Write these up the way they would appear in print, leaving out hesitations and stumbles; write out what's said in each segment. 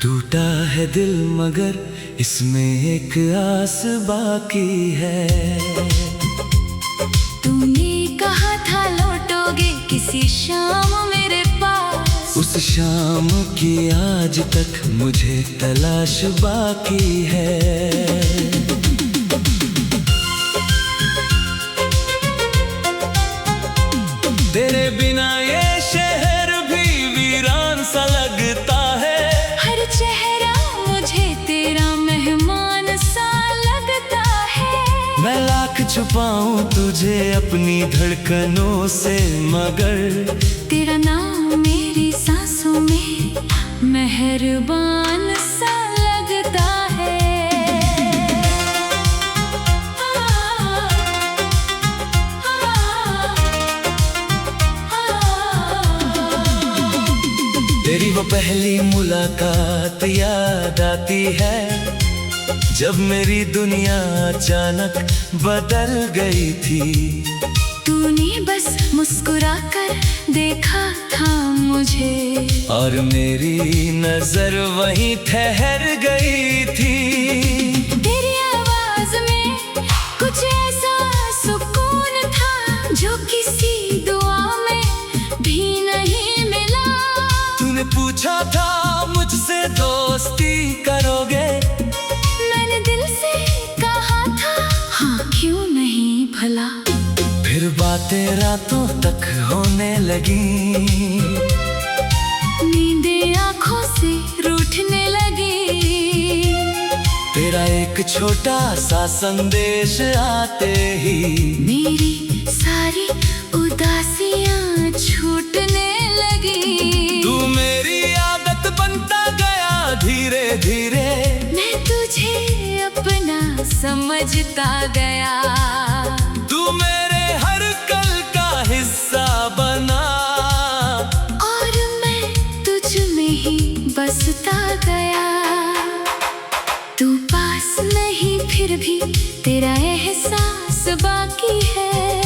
टूटा है दिल मगर इसमें एक आस बाकी है। तूने कहा था लौटोगे किसी शाम मेरे पास, उस शाम की आज तक मुझे तलाश बाकी है। तेरे बिना ये शहर भी वीरान सा लगता है। हर चेहरा मुझे तेरा मेहमान सा लगता है। मैं लाख छुपाऊं तुझे अपनी धड़कनों से, मगर तेरा नाम मेरी सांसों में मेहरबान सा लगता है। तेरी वो पहली मुलाकात याद आती है, जब मेरी दुनिया अचानक बदल गई थी। तूने बस मुस्कुराकर देखा था मुझे, और मेरी नजर वहीं ठहर गई थी। तेरी आवाज में कुछ ऐसा सुकून था जो किसी दुआ में भी नहीं मिला। तूने पूछा था मुझसे दोस्ती करोगे, मैंने दिल से कहा था हाँ क्यों नहीं भला। फिर बातें रातों तक होने लगी, नींदें आँखों से रूठने लगी। तेरा एक छोटा सा संदेश आते ही मेरी सारी उदासियां छूटने लगी। तू मेरी आदत बनता गया धीरे धीरे, मैं तुझे अपना समझता गया। तू मेरे हर कल का हिस्सा बना, और मैं तुझ में ही बसता गया। तू पास नहीं फिर भी तेरा एहसास बाकी है।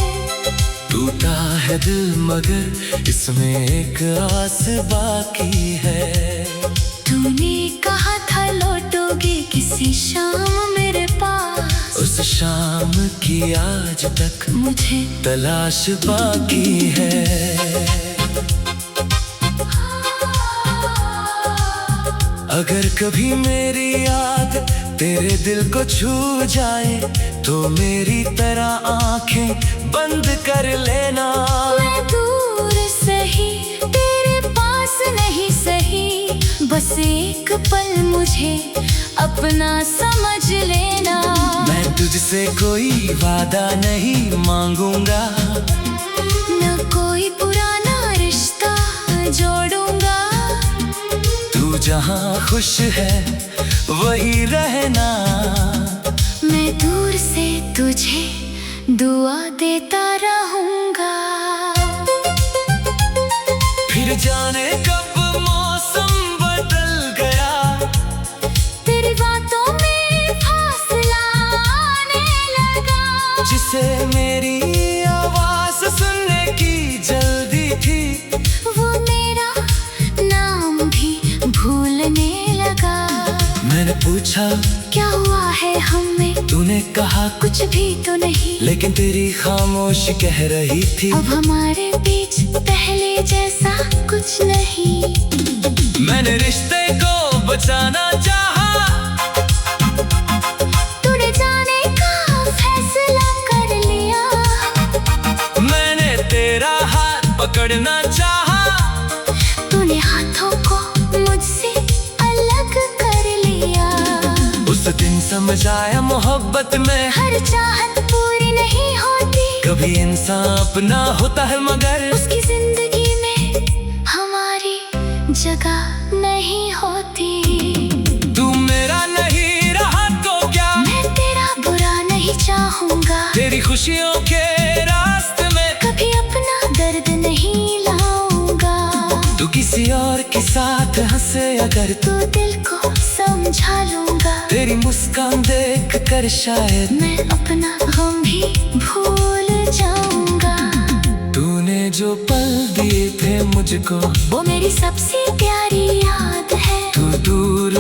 टूटा है दिल मगर इसमें एक आस बाकी है। तूने कहा था लौटोगे किसी शाम मेरे पास, उस शाम की आज तक मुझे तलाश बाकी है। अगर कभी मेरी याद तेरे दिल को छू जाए, तो मेरी तरह आंखें बंद कर लेना। मैं दूर सही तेरे पास नहीं सही, बस एक पल मुझे अपना समझ लेना। मैं तुझसे कोई वादा नहीं मांगूंगा, न कोई पुराना रिश्ता जोड़ूंगा। तू जहाँ खुश है वही रहना। मैं दूर से तुझे दुआ देता रहूंगा। फिर जाने कब मौसम बदल गया, तेरी बातों में फासला आने लगा। जिसे मेरी आवाज सुनने की जल्दी थी, वो मेरा नाम भी भूलने लगा। मैंने पूछा क्या हुआ है हमें, तूने कहा कुछ भी तो नहीं। लेकिन तेरी खामोशी कह रही थी अब हमारे बीच पहले जैसा कुछ नहीं। मैंने रिश्ते को बचाना चाहा, तूने जाने का फैसला कर लिया। मैंने तेरा हाथ पकड़ना चाहा, तूने हाथों को मुझसे अलग कर लिया। उस दिन समझ आया मोहब्बत में हर चाहत पूरी नहीं होती, कभी इंसान अपना होता है मगर उसकी जिंदगी में हमारी जगह नहीं होती। तू मेरा नहीं रहा तो क्या, मैं तेरा बुरा नहीं चाहूंगा। तेरी खुशियों के रास्ते में कभी अपना दर्द नहीं लाऊंगा। तू किसी और के साथ हंसे अगर, तू दिल को समझा लूंगा। तेरी मुस्कान देख कर शायद मैं अपना गम भी भूल जाऊंगा। तूने जो पल दिए थे मुझको, वो मेरी सबसे प्यारी याद है। तू दूर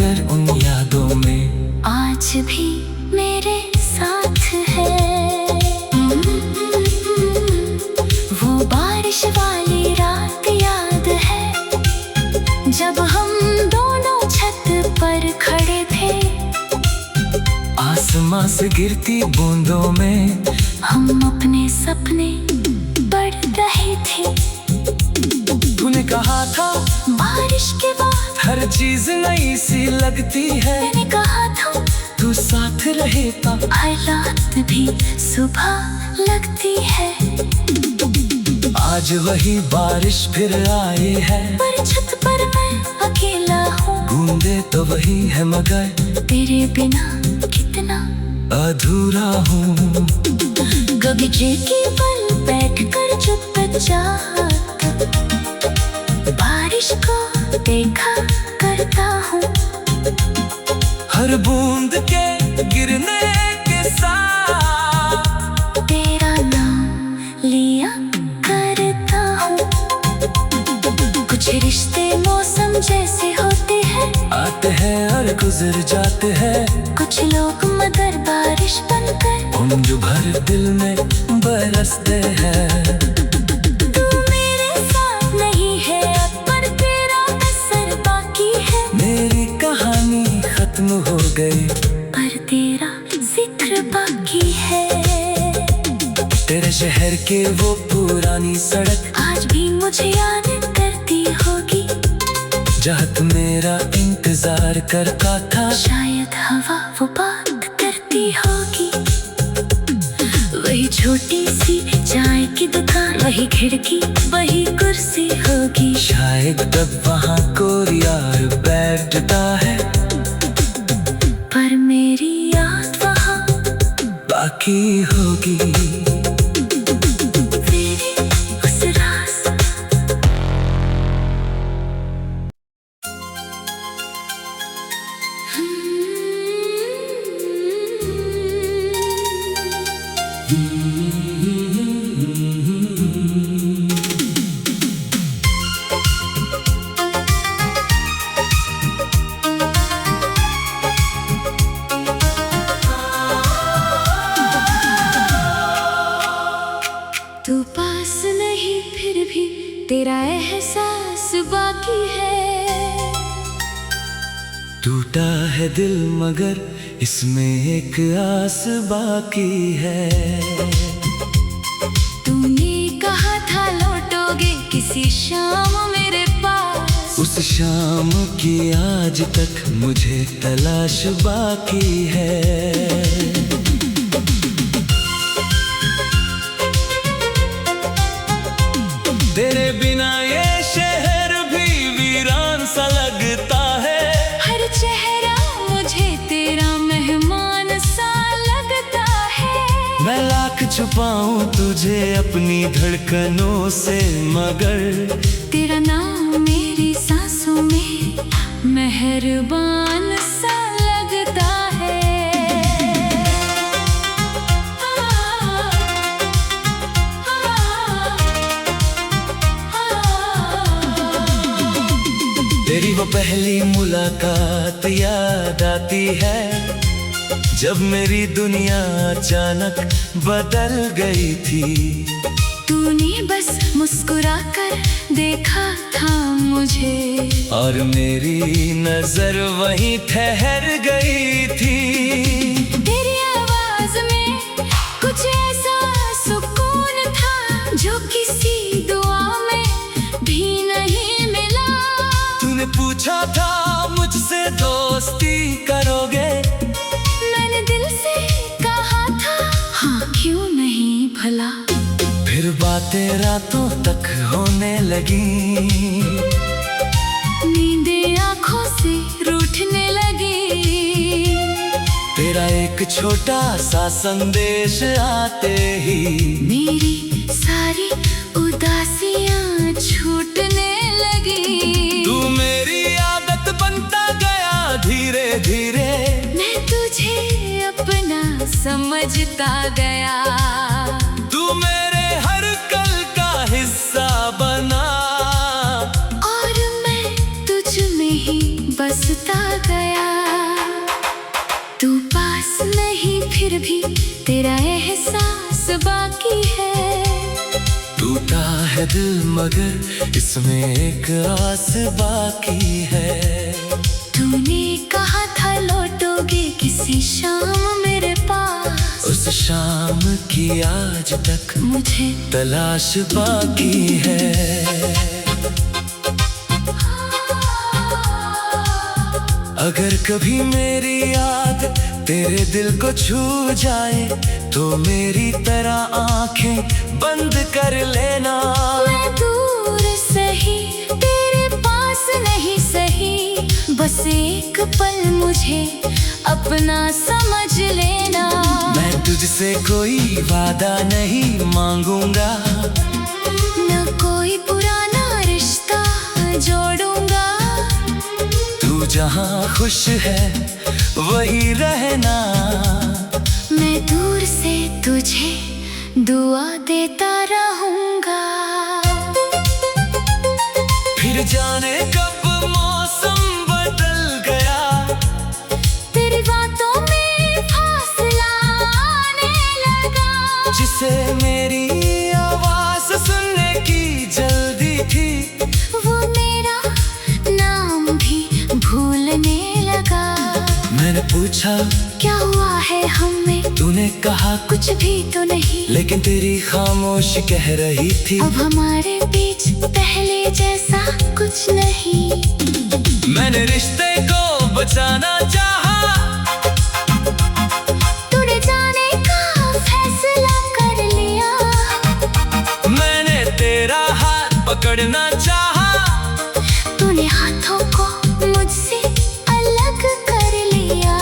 मगर उन यादों में आज भी मेरे साथ है। वो बारिश वाली रात याद है, जब हम दोनों छत पर खड़े थे। आसमां से गिरती बूंदों में हम अपने सपने पढ़ रहे थे। तूने कहा था बारिश के बाद हर चीज नई सी लगती है। मैंने कहा था तू साथ रहे ता हर रात भी सुबह लगती है। आज वही बारिश फिर आई है, पर छत पर मैं अकेला हूँ। बूंदे तो वही है मगर तेरे बिना कितना अधूरा हूँ। बगीचे की पल बैठ कर चुपचाप बारिश को देखा करता हूँ। हर बूंद के गिरने के साथ तेरा नाम लिया करता हूँ। कुछ रिश्ते मौसम जैसे होते हैं, आते हैं और गुजर जाते हैं। कुछ लोग मगर बारिश बनकर उम्र भर दिल में बरसते हैं। तू मेरे साथ नहीं है अब, पर तेरा असर बाकी है। मेरी कहानी खत्म हो गई, पर तेरा जिक्र बाकी है। तेरे शहर के वो पुरानी सड़क आज भी मुझे याद करती होगी, जहाँ तू मेरा इंतजार करता था। शायद हवा वो बात करती होगी। वही छोटी सी चाय की दुकान, वही खिड़की, वही कुर्सी होगी। शायद तब वहाँ कोई यार बैठता है, पर मेरी याद वहाँ बाकी होगी। तेरे उस रास्ते तू पास नहीं फिर भी तेरा एहसास बाकी है। टूटा है दिल मगर इसमें एक आस बाकी है। तूने कहा था लौटोगे किसी शाम मेरे पास, उस शाम की आज तक मुझे तलाश बाकी है। तेरे बिना ये शहर भी वीरान सा लगता है। हर चेहरा मुझे तेरा मेहमान सा लगता है। मैं लाख छुपाऊं तुझे अपनी धड़कनों से, मगर तेरा नाम मेरी सांसों में मेहरबान सा लगता है। तेरी वो पहली मुलाकात याद आती है, जब मेरी दुनिया अचानक बदल गई थी। तूने बस मुस्कुरा कर देखा था मुझे, और मेरी नजर वहीं ठहर गई थी। तेरी आवाज में कुछ ऐसा सुकून था जो किसी दुआ में भी नहीं मिला। तूने पूछा था मुझसे दोस्ती करोगे, मैंने दिल से कहा था हाँ क्यों नहीं भला। फिर बातें रातों तक होने लगी, नींदें आँखों से रूठने लगी। तेरा एक छोटा सा संदेश आते ही मेरी सारी उदासियां छूटने लगी। तू मेरी आदत बनता गया धीरे धीरे, मैं तुझे अपना समझता गया। तू मेरे हर कल का हिस्सा बना, और मैं तुझ में ही बसता गया। फिर भी तेरा एहसास बाकी है। टूटा है दिल मगर इसमें एक आस बाकी है। तूने कहा था लौटोगे किसी शाम मेरे पास, उस शाम की आज तक मुझे तलाश बाकी है। अगर कभी मेरी याद तेरे दिल को छू जाए तो मेरी तरह आंखें बंद कर लेना। मैं दूर सही तेरे पास नहीं सही, बस एक पल मुझे अपना समझ लेना। मैं तुझसे कोई वादा नहीं मांगूंगा, न कोई पुराना रिश्ता जोड़ूंगा। तू जहाँ खुश है वही रहना। मैं दूर से तुझे दुआ देता रहूंगा। फिर जाने कब मौसम बदल गया, तेरी बातों में फासला आने लगा। जिसे मेरी आवाज सुनने की जल्दी थी, वो मेरा नाम भी भूलने लगा। मैंने पूछा क्या हुआ है हमें, तूने कहा कुछ भी तो नहीं। लेकिन तेरी खामोशी कह रही थी अब हमारे बीच पहले जैसा कुछ नहीं। मैंने रिश्ते को बचाना चाहा, तूने जाने का फैसला कर लिया। मैंने तेरा हाथ पकड़ना चाहा, तूने हाथों को मुझसे अलग कर लिया।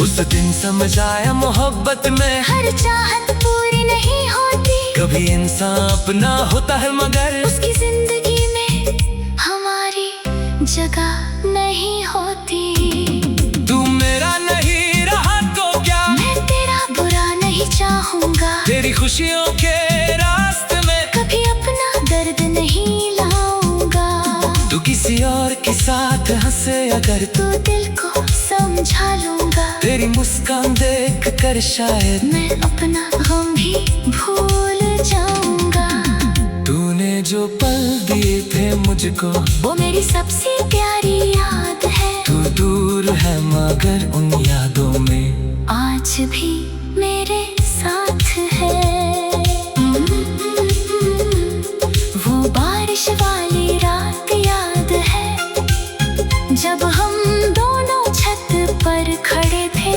उस दिन समझ आया मोहब्बत में हर चाहत पूरी नहीं होती, कभी इंसान अपना होता है मगर उसकी जिंदगी में हमारी जगह नहीं होती। तू मेरा नहीं रहा तो क्या, मैं तेरा बुरा नहीं चाहूंगा। तेरी खुशियों के रास्ते में कभी अपना दर्द नहीं लाऊंगा। तू किसी और के साथ हंसे अगर तू दिल को समझा लूंगा। तेरी मुस्कान देख कर शायद मैं अपना गम भी भूल जाऊंगा। तूने जो पल दिए थे मुझको वो मेरी सबसे प्यारी याद है। तू दूर है मगर उन यादों में आज भी मेरे साथ है। वो बारिश वाली रात याद है, जब हम दोनों छत पर खड़े थे।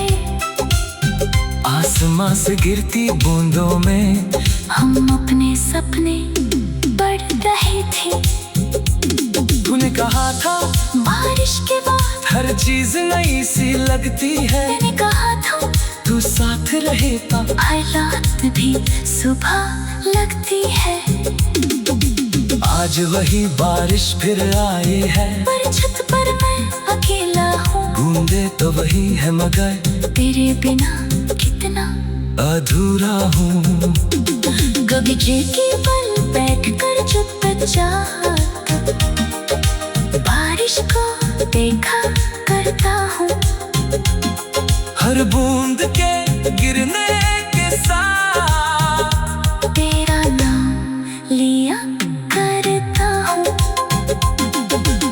आसमां से गिरती बूंदों में हम अपने सपने पढ़ रहे थे। तूने कहा था बारिश के बाद हर चीज नई सी लगती है, मैंने कहा था तू साथ रहे तो हालात भी सुबह लगती है। आज वही बारिश फिर आई है, पर छत पर मैं अकेला हूँ। बूंदे तो वही है मगर तेरे बिना कितना अधूरा हूँ। बगीचे के पल बैठ कर चुपचाप बारिश को देखा करता हूँ। हर बूंद के गिरने के साथ तेरा नाम लिया करता हूँ।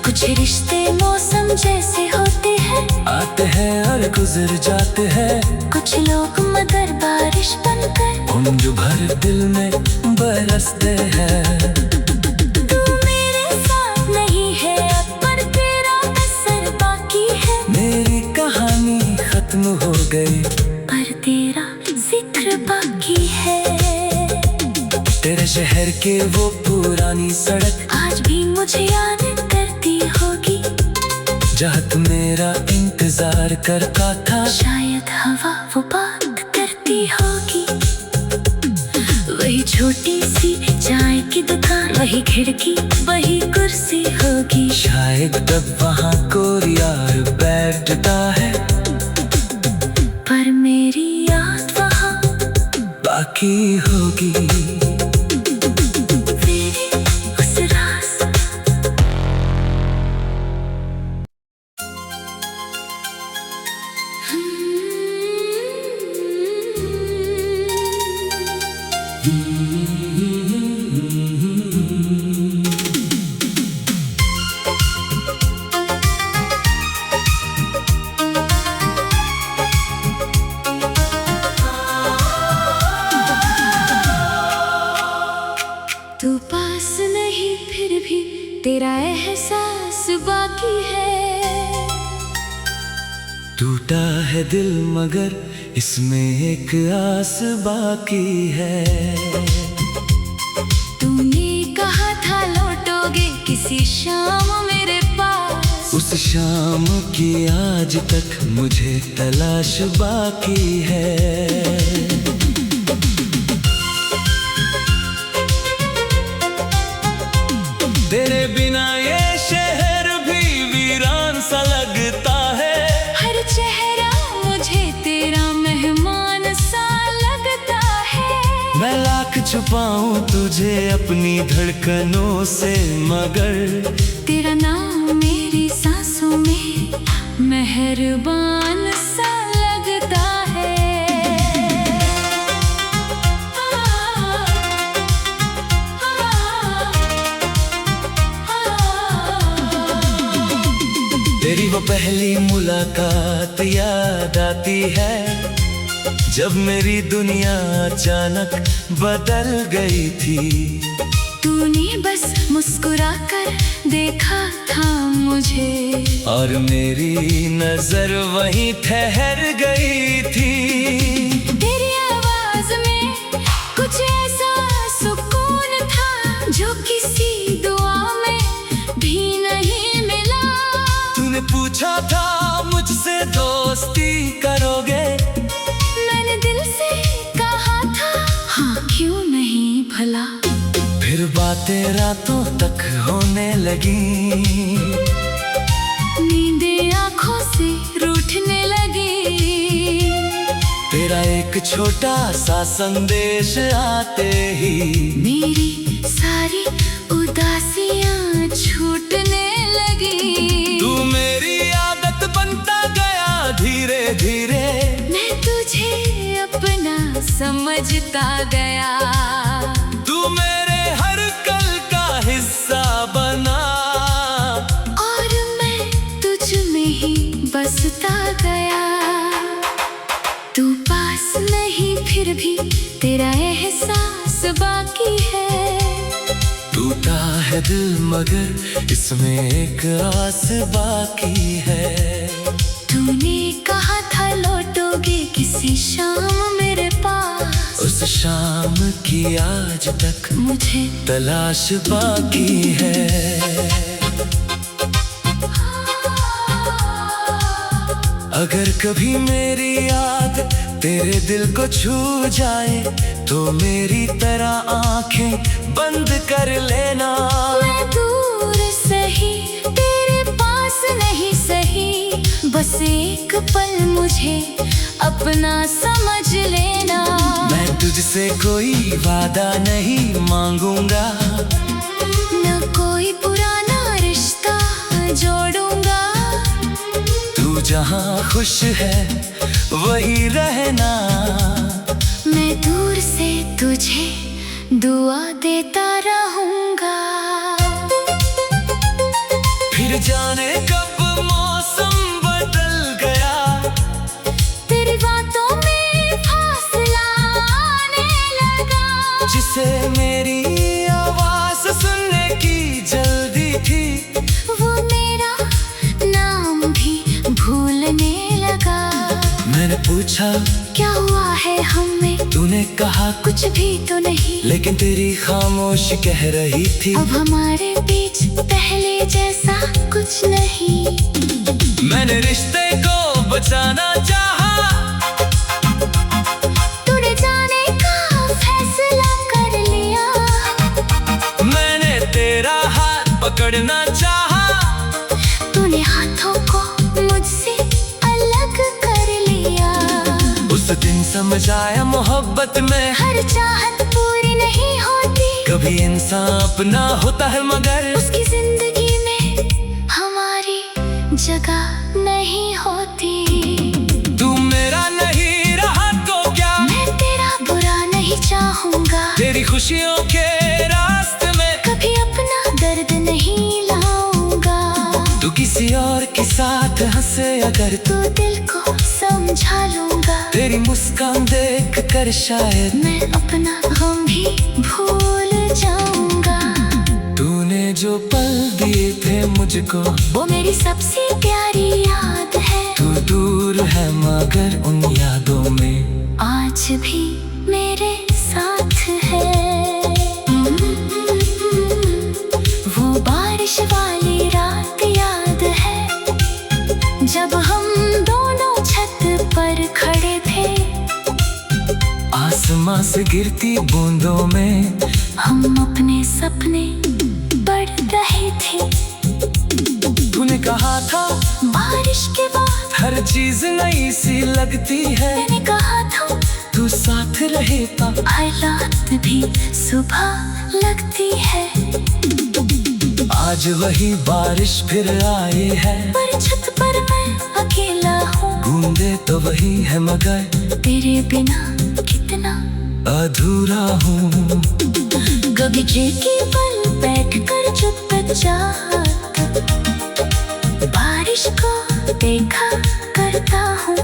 कुछ रिश्ते मौसम जैसे होते हैं, आते हैं और गुजर जाते हैं। कुछ लोग मगर बारिश बनकर उम्र भर दिल में बरसते हैं। तू मेरे साथ नहीं है अब, पर तेरा असर बाकी है। मेरी कहानी खत्म हो गई पर तेरा जिक्र बाकी है। तेरे शहर के वो पुरानी सड़क आज भी मुझे याद करती होगी, जहाँ तू मेरा इंतजार करता था। शायद हवा वो बात करती होगी। वही छोटी सी चाय की दुकान, वही खिड़की, वही कुर्सी होगी। शायद तब वहाँ कोई यार बैठता है, पर मेरी याद वहाँ बाकी होगी। तेरे उस रास्ते बाकी है। टूटा है दिल मगर इसमें एक आस बाकी है। तूने कहा था लौटोगे किसी शाम मेरे पास, उस शाम की आज तक मुझे तलाश बाकी है। तेरे बिना ये शहर भी वीरान सा लगता है। हर चेहरा मुझे तेरा मेहमान सा लगता है। मैं लाख छुपाऊं तुझे अपनी धड़कनों से, मगर तेरा नाम मेरी सांसों में मेहरबान सा लगता है। तेरी वो पहली मुलाकात याद आती है, जब मेरी दुनिया अचानक बदल गई थी। तूने बस मुस्कुरा कर देखा था मुझे, और मेरी नजर वहीं ठहर गई थी। तेरी आवाज में कुछ ऐसा सुकून था जो किसी दुआ में भी नहीं मिला। तूने पूछा था मुझसे दोस्ती करोगे, मैंने दिल से कहा था हाँ क्यों नहीं भला। फिर बातें रातों तक होने लगी, नींदें आँखों से रूठने लगी। तेरा एक छोटा सा संदेश आते ही मेरी सारी उदासियां छूटने लगी। तू मेरी आदत बनता गया धीरे धीरे, मैं तुझे अपना समझता गया। तू मेरे हर कल का हिस्सा बना, और मैं तुझ में ही बसता गया। तू पास नहीं फिर भी तेरा एहसास बाकी है। टूटा है दिल मगर इसमें एक आस बाकी है। तूने कहा था लौटोगे किसी शाम मेरे पास, उस शाम की आज तक मुझे तलाश बाकी है। अगर कभी मेरी याद तेरे दिल को छू जाए, तो मेरी तरह आंखें बंद कर लेना। मैं दूर सही तेरे पास नहीं सही, बस एक पल मुझे अपना समझ लेना। मैं तुझसे कोई वादा नहीं मांगूंगा, न कोई पुराना रिश्ता जोड़ूंगा। तू जहाँ खुश है वही रहना। मैं दूर से तुझे दुआ देता रहूंगा। फिर जाने कब मौसम बदल गया, तेरी बातों में फासला आने लगा। जिसे मेरी आवाज सुनने की जल्दी थी, वो मेरा नाम भी भूलने लगा। मैंने पूछा क्या हुआ है हमें, तूने कहा कुछ भी तो नहीं। लेकिन तेरी खामोशी कह रही थी अब हमारे बीच पहले जैसा कुछ नहीं। मैंने रिश्ते को बचाना चाहा, तूने जाने का फैसला कर लिया। मैंने तेरा हाथ पकड़ना चाहा, तूने हाथों को मुझसे अलग कर लिया। उस दिन समझ आया मोहब्बत में हर चाहत पूरी नहीं होती, कभी इंसान अपना होता है मगर उसकी जिंदगी में हमारी जगह नहीं होती। तू मेरा नहीं रहा तो क्या, मैं तेरा बुरा नहीं चाहूंगा। तेरी खुशियों के रास्ते में कभी अपना दर्द नहीं लाऊंगा। तू किसी और के साथ हंसे अगर तू दिल को समझा लूंगा। तेरी मुस्कान देख कर शायद मैं अपना गम भी भूल जाऊंगा। तूने तूने जो पल दिए थे मुझको, वो मेरी सबसे प्यारी याद है। तू दूर है मगर उन यादों में आज भी मेरे साथ है। वो बारिश वाली रात याद है, जब हम दोनों छत पर खड़े थे। आसमां से गिरती बूंदों में हम अपने सपने पढ़ रहे थे। तूने कहा था बारिश के बाद हर चीज नई सी लगती है। मैंने कहा था तू साथ रहे ता हालात भी सुबह लगती है। आज वही बारिश फिर आई है, पर छत पर मैं अकेला हूँ। बूंदे तो वही है मगर तेरे बिना कितना अधूरा हूँ। बगीचे के पल बैठ कर चुपचाप बारिश को देखा करता हूँ।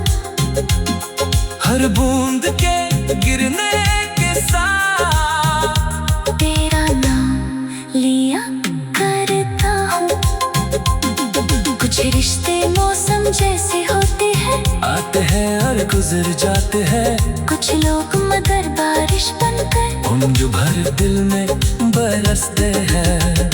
हर बूंद के गिरने के साथ तेरा नाम लिया करता हूँ। कुछ रिश्ते मौसम जैसे होते हैं, आते हैं और गुजर जाते हैं। कुछ लोग मगर बारिश बनकर उम्र भर दिल में बरसते हैं।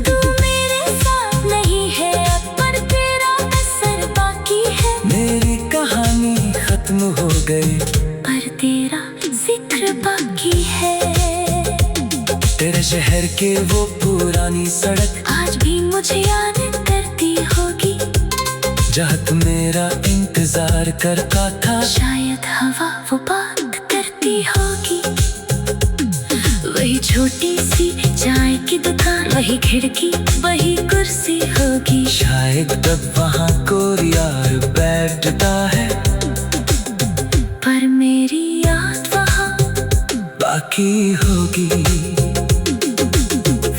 तू मेरे साथ नहीं है अब, पर तेरा असर बाकी है। मेरी कहानी खत्म हो गई, पर तेरा जिक्र बाकी है। तेरे शहर के वो पुरानी सड़क आज भी मुझे याद करती होगी, जहाँ तू मेरा इंतजार करता था। शायद हवा वो बात करती होगी। वही छोटी सी चाय की दुकान, वही खिड़की, वही कुर्सी होगी। शायद तब वहाँ कोई यार बैठता है, पर मेरी याद वहाँ बाकी होगी।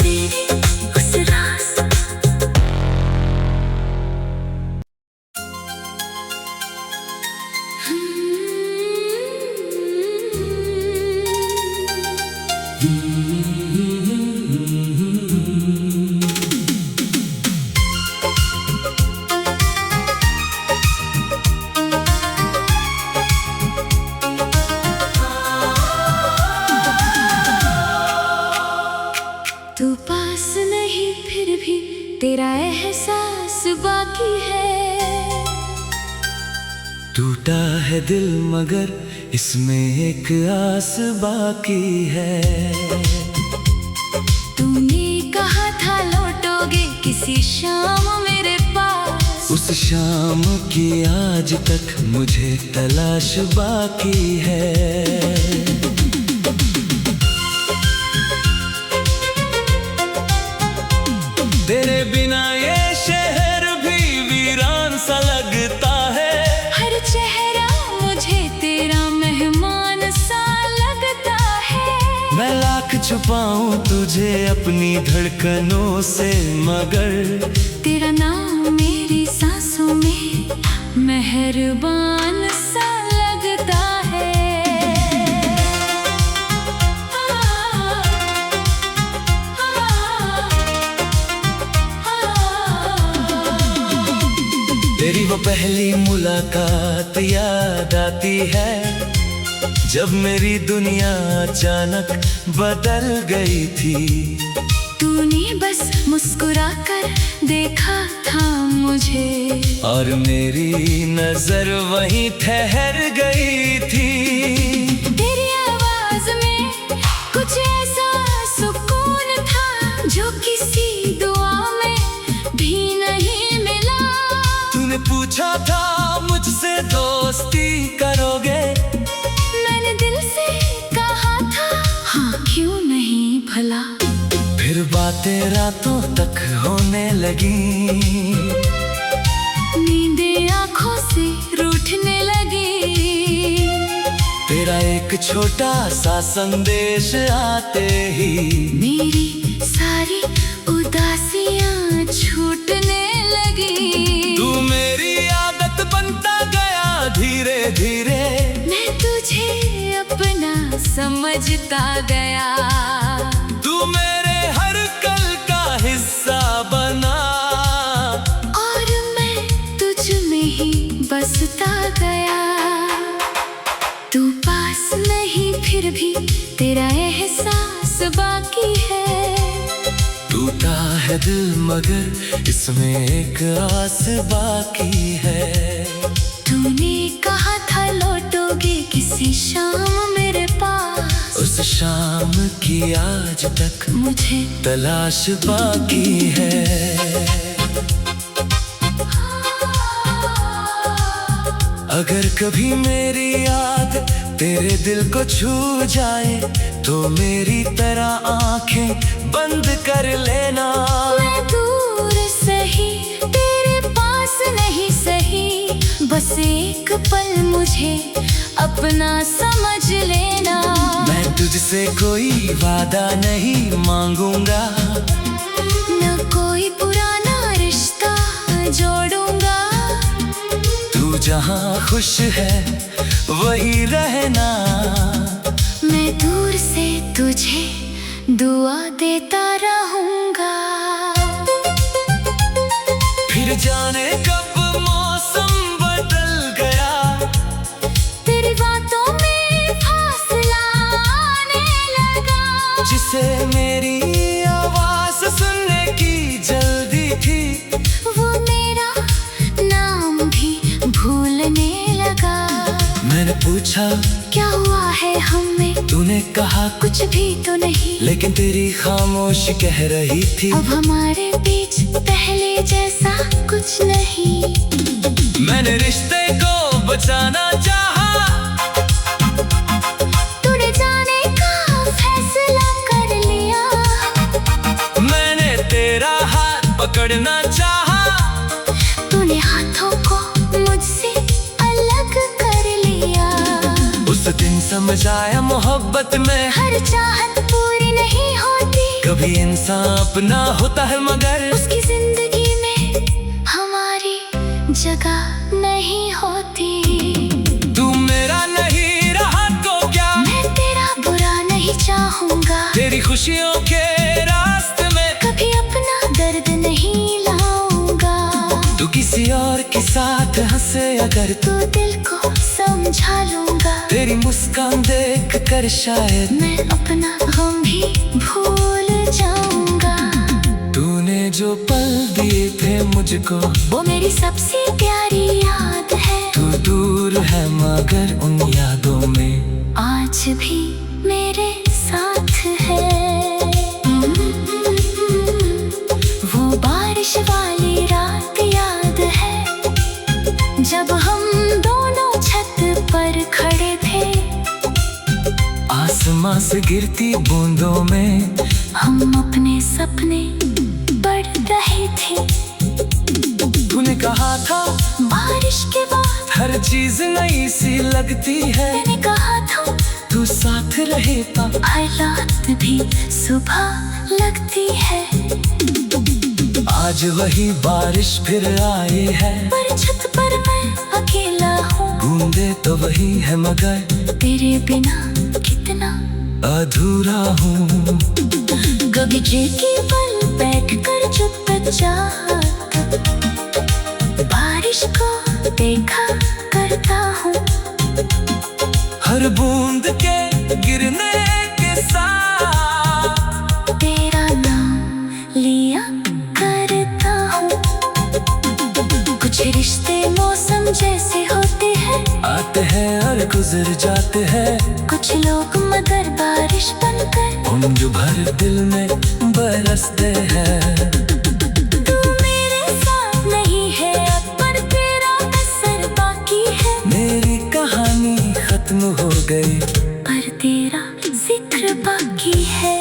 तेरे उस रास्ते तू पास नहीं फिर भी तेरा एहसास बाकी है। टूटा है दिल मगर इसमें एक आस बाकी है। तूने कहा था लौटोगे किसी शाम मेरे पास, उस शाम की आज तक मुझे तलाश बाकी है। तेरे बिना ये शहर भी वीरान सा लगता है। हर चेहरा मुझे तेरा मेहमान सा लगता है। मैं लाख छुपाऊं तुझे अपनी धड़कनों से, मगर तेरा नाम मेरी सांसों में मेहरबान सा लगता है। तेरी वो पहली मुलाकात याद आती है, जब मेरी दुनिया अचानक बदल गई थी। तूने बस मुस्कुरा कर देखा था मुझे, और मेरी नजर वहीं ठहर गई थी। तेरी आवाज में कुछ ऐसा सुकून था जो किसी दुआ में भी नहीं मिला। तूने पूछा था मुझसे दोस्ती करोगे, मैंने दिल से कहा था हाँ क्यों नहीं भला। फिर बातें रातों तक होने लगी, नींदें आँखों से रूठने लगी। तेरा एक छोटा सा संदेश आते ही मेरी सारी उदासियां छूटने लगी। तू मेरी आदत बनता गया धीरे धीरे, मैं तुझे अपना समझता गया। तू मेरे हर कल का तेरा एहसास बाकी है। टूटा है दिल मगर इसमें एक आस बाकी है। तूने कहा था लौटोगे किसी शाम मेरे पास, उस शाम की आज तक मुझे तलाश बाकी है। अगर कभी मेरी याद तेरे दिल को छू जाए तो मेरी तरह आंखें बंद कर लेना। मैं दूर सही तेरे पास नहीं सही, बस एक पल मुझे अपना समझ लेना। मैं तुझसे कोई वादा नहीं मांगूंगा, न कोई पुराना रिश्ता जोड़ूंगा। तू जहाँ खुश है वही रहना। मैं दूर से तुझे दुआ देता रहूंगा। फिर जाने कब मौसम बदल गया, तेरी बातों में फासला आने लगा। जिसे मेरी आवाज सुनने की जल्दी थी, वो मेरा नाम भी भूलने लगा। मैंने पूछा क्या हुआ है हमें, तूने कहा कुछ भी तो नहीं। लेकिन तेरी खामोशी कह रही थी अब हमारे बीच पहले जैसा कुछ नहीं। मैंने रिश्ते को बचाना चाहा, तूने जाने का फैसला कर लिया। मैंने तेरा हाथ पकड़ना चाहा, तूने हाथों को मुझसे अलग कर लिया। उस दिन समझ आया मोहब्बत में हर चाहत पूरी नहीं होती, कभी इंसान अपना होता है मगर उसकी जिंदगी में हमारी जगह नहीं होती। तू मेरा नहीं रहा तो क्या, मैं तेरा बुरा नहीं चाहूंगा। तेरी खुशियों के रास्ते में कभी अपना दर्द नहीं लाऊंगा। तू किसी और के साथ हंसे अगर तू दिल को समझा लूंगा। तेरी मुस्कान देख कर शायद मैं अपना गम भी भूल जाऊंगा। तूने जो पल दिए थे मुझको वो मेरी सबसे प्यारी याद है। तू दूर है मगर उन यादों में आज भी मेरे साथ है। वो बारिश वाली रात याद है, जब हम दोनों छत पर खड़े थे। आसमां से गिरती बूंदों में हम अपने सपने पढ़ रहे थे। तूने कहा था बारिश के बाद हर चीज नई सी लगती है, मैंने कहा था तू साथ रहे ता हर रात भी सुबह लगती है। आज वही बारिश फिर आई है, पर छत पर मैं अकेला हूँ। बूंदे तो वही है मगर तेरे बिना कितना अधूरा हूँ। बगीचे के पल बैठ कर चुपचाप बारिश को देखा करता हूँ। हर बूंद के गिरने के साथ तेरा नाम लिया करता हूँ। कुछ रिश्ते मौसम जैसे होते हैं, आते हैं और गुजर जाते हैं। कुछ लोग मगर बारिश बनकर उम्र भर दिल में बरसते हैं। तू मेरे साथ नहीं है अब, पर तेरा असर बाकी है। मेरी कहानी खत्म हो गई पर तेरा जिक्र बाकी है।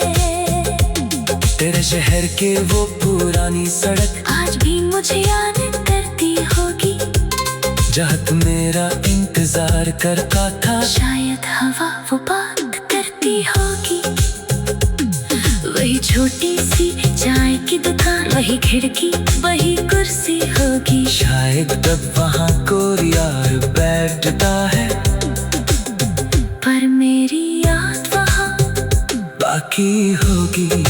तेरे शहर के वो पुरानी सड़क आज भी मुझे याद करती होगी, जहाँ तू मेरा इंतजार करता था। शायद हवा वो बात करती होगी। वही छोटी सी चाय की दुकान, वही खिड़की, वही कुर्सी होगी। शायद तब वहाँ कोई यार बैठता है, पर मेरी याद वहाँ बाकी होगी।